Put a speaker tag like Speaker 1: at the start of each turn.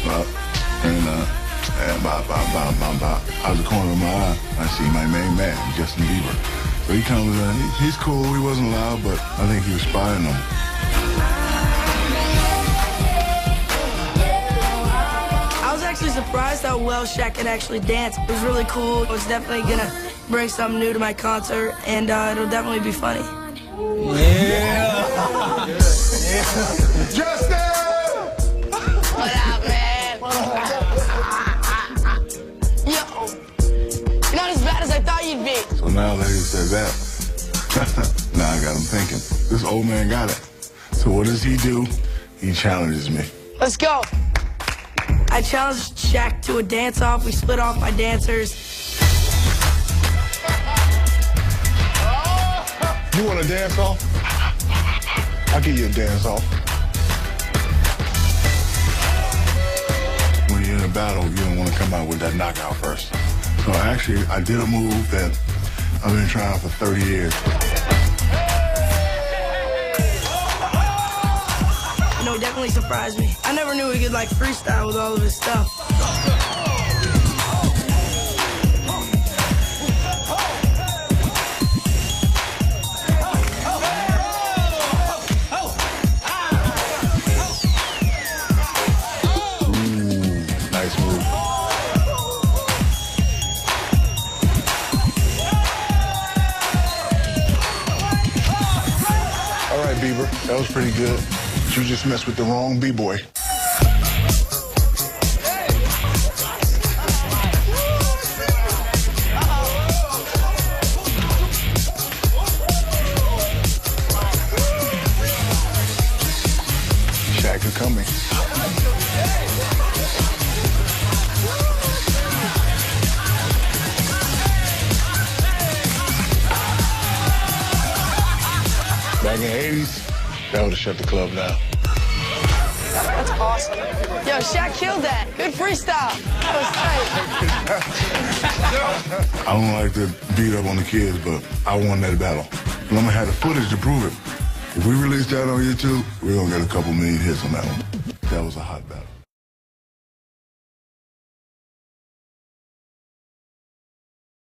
Speaker 1: up, and out of the corner of my eye, I see my main man, Justin Bieber. So he comes in, he's cool, he wasn't loud, but I think he was spying on me.
Speaker 2: I was actually surprised how well Shaq could actually dance. It was really cool. It was definitely gonna bring something new to my concert, and it'll definitely be funny.
Speaker 3: Yeah!
Speaker 1: Justin!
Speaker 2: What up, man? Yo, you're not as bad as I thought you'd be.
Speaker 1: So now that he said that, now I got him thinking. This old man got it. So what does he do? He challenges me.
Speaker 2: Let's go. I challenged Shaq to a dance-off. We split off my dancers.
Speaker 1: You want a dance off? I'll give you a dance off. When you're in a battle, you don't want to come out with that knockout first. So actually, I did a move that I've been trying for 30 years.
Speaker 2: You know, it definitely surprised me. I never knew he could, like, freestyle with all of his stuff.
Speaker 1: Nice move. All right, Bieber, that was pretty good. But you just messed with the wrong B-boy. Shaq is coming. Back in the 80s, that would have shut the club down.
Speaker 2: That's awesome. Yo, Shaq killed that. Good freestyle. That was tight.
Speaker 1: I don't like to beat up on the kids, but I won that battle. And I'm gonna have the footage to prove it. If we release that on YouTube, we're gonna get a couple million hits on that one. That was a hot battle.